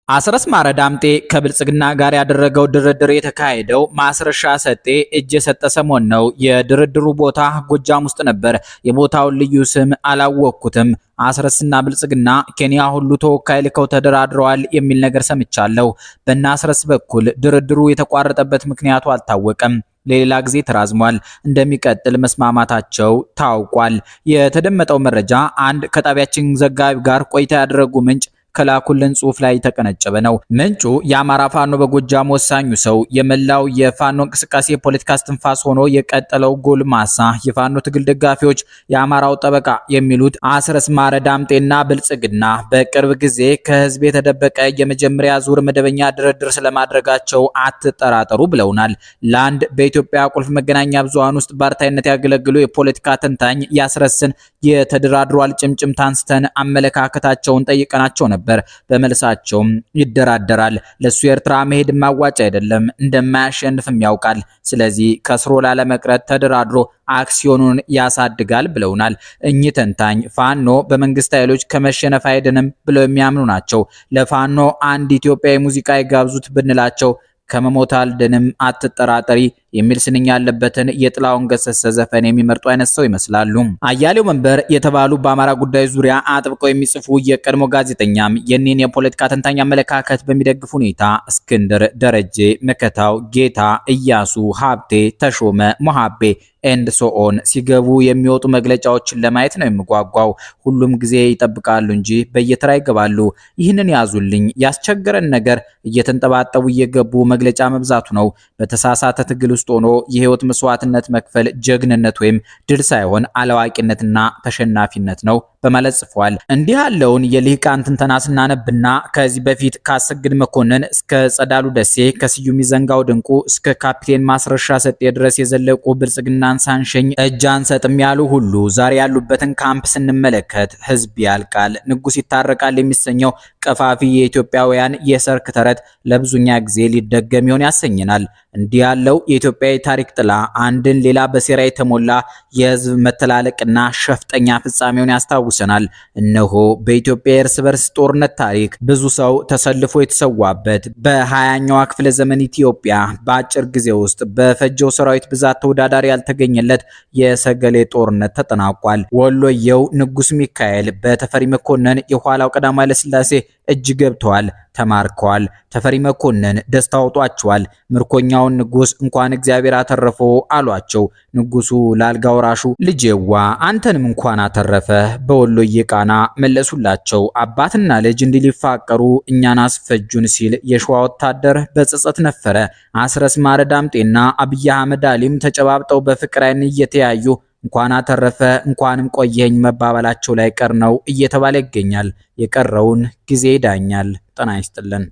አስረስ ማረዳምጤ ከብልጽግና ጋር ያደረገው ድርድር የተካሄደው ማስረሻ ሰጤ እጅ የሰጠ ሰሞን ነው። የድርድሩ ቦታ ጎጃም ውስጥ ነበር። የቦታውን ልዩ ስም አላወቅኩትም። አስረስና ብልጽግና ኬንያ ሁሉ ተወካይ ልከው ተደራድረዋል የሚል ነገር ሰምቻለሁ። በእነ አስረስ በኩል ድርድሩ የተቋረጠበት ምክንያቱ አልታወቀም። ለሌላ ጊዜ ተራዝሟል። እንደሚቀጥል መስማማታቸው ታውቋል። የተደመጠው መረጃ አንድ ከጣቢያችን ዘጋቢ ጋር ቆይታ ያደረጉ ምንጭ ከላኩልን ጽሁፍ ላይ ተቀነጨበ ነው። ምንጩ የአማራ ፋኖ በጎጃም ወሳኙ ሰው የመላው የፋኖ እንቅስቃሴ የፖለቲካ እስትንፋስ ሆኖ የቀጠለው ጎልማሳ የፋኖ ትግል ደጋፊዎች የአማራው ጠበቃ የሚሉት አስረስ ማረዳምጤና ብልጽግና በቅርብ ጊዜ ከህዝብ የተደበቀ የመጀመሪያ ዙር መደበኛ ድርድር ስለማድረጋቸው አትጠራጠሩ ብለውናል። ለአንድ በኢትዮጵያ ቁልፍ መገናኛ ብዙሃን ውስጥ ባርታይነት ያገለግሉ የፖለቲካ ተንታኝ ያስረስን የተደራድሯል ጭምጭምታ አንስተን አመለካከታቸውን ጠይቀናቸው ነበር። በመልሳቸውም ይደራደራል፣ ለሱ ኤርትራ መሄድ ማዋጭ አይደለም፣ እንደማያሸንፍም ያውቃል። ስለዚህ ከስሮ ላለመቅረት ተደራድሮ አክሲዮኑን ያሳድጋል ብለውናል። እኚህ ተንታኝ ፋኖ በመንግስት ኃይሎች ከመሸነፍ አይደንም ብለው የሚያምኑ ናቸው። ለፋኖ አንድ ኢትዮጵያዊ ሙዚቃ ይጋብዙት ብንላቸው ከመሞት አልደንም አትጠራጠሪ የሚል ስንኝ ያለበትን የጥላውን ገሰሰ ዘፈን የሚመርጡ አይነት ሰው ይመስላሉ። አያሌው መንበር የተባሉ በአማራ ጉዳይ ዙሪያ አጥብቀው የሚጽፉ የቀድሞ ጋዜጠኛም የኔን የፖለቲካ ተንታኝ አመለካከት በሚደግፍ ሁኔታ እስክንድር፣ ደረጀ፣ መከታው፣ ጌታ፣ እያሱ፣ ሀብቴ፣ ተሾመ፣ ሞሃቤ ኤንድ ሶኦን ሲገቡ የሚወጡ መግለጫዎችን ለማየት ነው የምጓጓው። ሁሉም ጊዜ ይጠብቃሉ እንጂ በየተራ ይገባሉ። ይህንን ያዙልኝ። ያስቸገረን ነገር እየተንጠባጠቡ እየገቡ መግለጫ መብዛቱ ነው። በተሳሳተ ትግል ውስጥ ሆኖ የህይወት መስዋዕትነት መክፈል ጀግንነት ወይም ድል ሳይሆን አላዋቂነትና ተሸናፊነት ነው በማለት ጽፏል። እንዲህ ያለውን የልሂቃን ትንተና ስናነብና ከዚህ በፊት ካሰግድ መኮንን እስከ ጸዳሉ ደሴ ከስዩም ይዘንጋው ድንቁ እስከ ካፒቴን ማስረሻ ሰጤ ድረስ የዘለቁ ብልጽግናን ሳንሸኝ እጅ አንሰጥም ያሉ ሁሉ ዛሬ ያሉበትን ካምፕ ስንመለከት ህዝብ ያልቃል፣ ንጉስ ይታረቃል የሚሰኘው ቀፋፊ የኢትዮጵያውያን የሰርክ ተረት ለብዙኛ ጊዜ ሊደገም ይሆን ያሰኘናል። እንዲህ ያለው የኢትዮጵያ ታሪክ ጥላ አንድን ሌላ በሴራ የተሞላ የህዝብ መተላለቅና ሸፍጠኛ ፍጻሜውን ያስታውሰናል። እነሆ በኢትዮጵያ የእርስ በርስ ጦርነት ታሪክ ብዙ ሰው ተሰልፎ የተሰዋበት በ20ኛው ክፍለ ዘመን ኢትዮጵያ በአጭር ጊዜ ውስጥ በፈጀው ሰራዊት ብዛት ተወዳዳሪ ያልተገኘለት የሰገሌ ጦርነት ተጠናቋል። ወሎየው ንጉስ ሚካኤል በተፈሪ መኮንን የኋላው ቀዳማዊ ኃይለ ሥላሴ እጅ ገብተዋል፣ ተማርከዋል። ተፈሪ መኮንን ደስታ አውጧቸዋል። ምርኮኛውን ንጉስ እንኳን እግዚአብሔር አተረፈው አሏቸው። ንጉሱ ላልጋ ወራሹ ልጄዋ አንተንም እንኳን አተረፈ በወሎዬ ቃና መለሱላቸው። አባትና ልጅ እንዲሊፋቀሩ እኛን አስፈጁን ሲል የሸዋ ወታደር በጸጸት ነፈረ። አስረስ ማረዳምጤና አብይ አህመድ አሊም ተጨባብጠው በፍቅር አይን እየተያዩ እንኳን አተረፈ እንኳንም ቆየኝ መባባላቸው ላይ ቀር ነው እየተባለ ይገኛል። የቀረውን ጊዜ ይዳኛል። ጤና ይስጥልን።